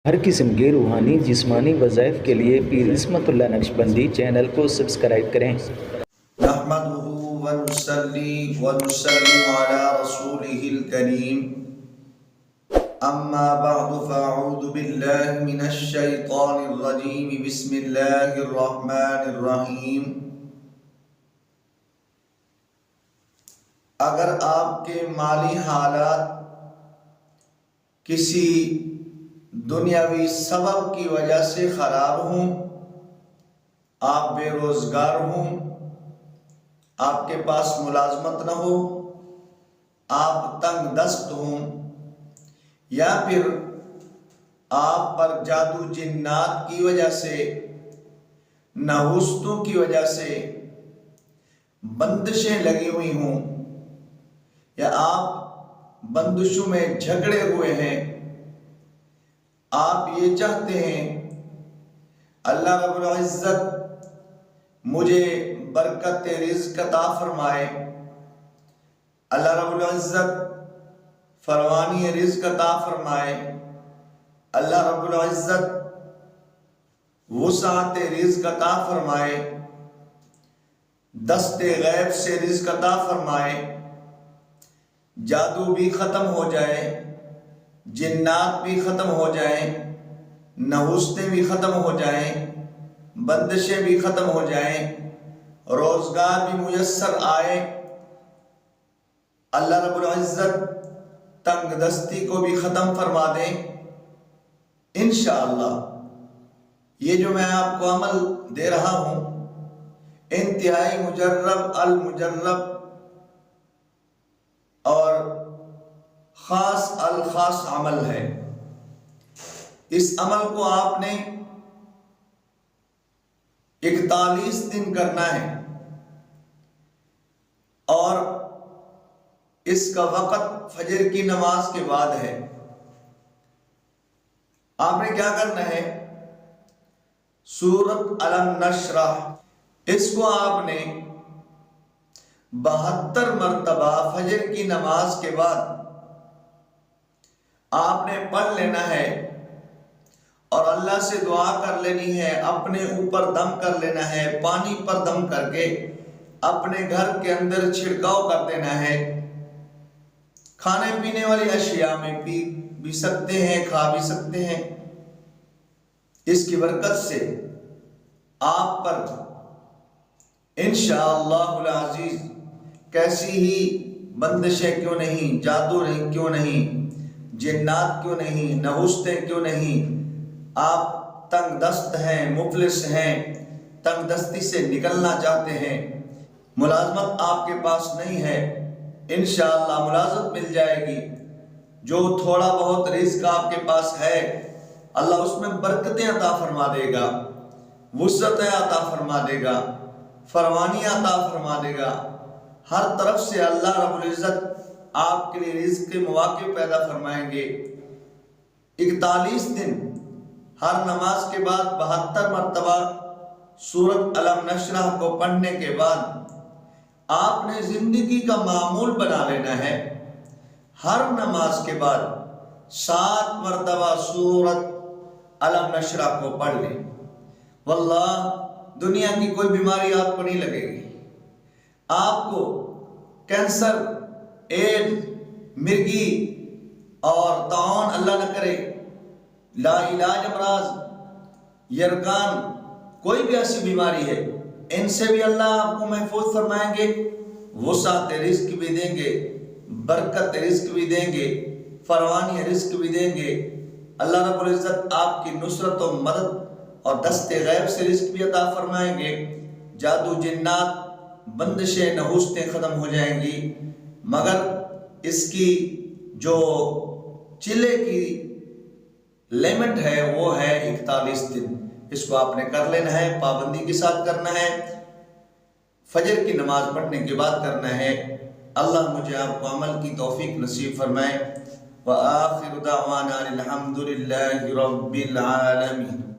ہر قسم کے روحانی جسمانی وظائف کے لیے پیر عصمت اللہ نقشبندی چینل کو سبسکرائب کریں۔ نحمده ونصلي ونسلم على رسوله الكريم اما بعد فاعوذ بالله من الشیطان الرجیم بسم اللہ الرحمن الرحیم۔ اگر آپ کے مالی حالات کسی دنیاوی سبب کی وجہ سے خراب ہوں، آپ بے روزگار ہوں، آپ کے پاس ملازمت نہ ہو، آپ تنگ دست ہوں، یا پھر آپ پر جادو جنات کی وجہ سے، نحوستوں کی وجہ سے بندشیں لگی ہوئی ہوں، یا آپ بندشوں میں جھگڑے ہوئے ہیں، آپ یہ چاہتے ہیں اللہ رب العزت مجھے برکت رزق عطا فرمائے، اللہ رب العزت فراوانی رزق عطا فرمائے، اللہ رب العزت وسعت رزق عطا فرمائے، دست غیب سے رزق عطا فرمائے، جادو بھی ختم ہو جائے، جنات بھی ختم ہو جائیں، نحوستیں بھی ختم ہو جائیں، بندشیں بھی ختم ہو جائیں، روزگار بھی میسر آئے، اللہ رب العزت تنگ دستی کو بھی ختم فرما دیں، انشاءاللہ یہ جو میں آپ کو عمل دے رہا ہوں انتہائی مجرب المجرب اور خاص الخاص عمل ہے۔ اس عمل کو آپ نے 41 دن کرنا ہے، اور اس کا وقت فجر کی نماز کے بعد ہے۔ آپ نے کیا کرنا ہے؟ سورۃ الم نشرح، اس کو آپ نے 72 مرتبہ فجر کی نماز کے بعد آپ نے پڑھ لینا ہے، اور اللہ سے دعا کر لینی ہے، اپنے اوپر دم کر لینا ہے، پانی پر دم کر کے اپنے گھر کے اندر چھڑکاؤ کر دینا ہے۔ کھانے پینے والی اشیاء میں پی بھی سکتے ہیں، کھا بھی سکتے ہیں۔ اس کی برکت سے آپ پر انشاءاللہ العزیز کیسی ہی بندشیں کیوں نہیں، جادو نہیں کیوں نہیں، جنات کیوں نہیں، نحوستیں کیوں نہیں، آپ تنگ دست ہیں، مفلس ہیں، تنگ دستی سے نکلنا چاہتے ہیں، ملازمت آپ کے پاس نہیں ہے، انشاءاللہ ملازمت مل جائے گی۔ جو تھوڑا بہت رزق آپ کے پاس ہے اللہ اس میں برکتیں عطا فرما دے گا، وسعتیں عطا فرما دے گا، فراوانی عطا فرما دے گا، ہر طرف سے اللہ رب العزت آپ کے لیے رزق کے مواقع پیدا فرمائیں گے۔ 41 دن ہر نماز کے بعد 72 مرتبہ سورۃ الم نشرح کو پڑھنے کے بعد آپ نے زندگی کا معمول بنا لینا ہے، ہر نماز کے بعد 7 مرتبہ سورۃ الم نشرح کو پڑھ لیں۔ واللہ دنیا کی کوئی بیماری آپ کو نہیں لگے گی، آپ کو کینسر، ایڈز، مرگی اور طاعون اللہ نہ کرے، لا علاج امراض، یرقان، کوئی بھی ایسی بیماری ہے ان سے بھی اللہ آپ کو محفوظ فرمائیں گے، وسعت رزق بھی دیں گے، برکت رزق بھی دیں گے، فراوانی رزق بھی دیں گے۔ اللہ رب العزت آپ کی نصرت و مدد اور دست غیب سے رزق بھی عطا فرمائیں گے، جادو جنات بندشیں نحوستیں ختم ہو جائیں گی، مگر اس کی جو چلے کی لیمٹ ہے وہ ہے 41 دن۔ اس کو آپ نے کر لینا ہے، پابندی کے ساتھ کرنا ہے، فجر کی نماز پڑھنے کے بعد کرنا ہے۔ اللہ مجھے آپ کو عمل کی توفیق نصیب فرمائے۔ وآخر دعوانا الحمد للہ رب العالمین۔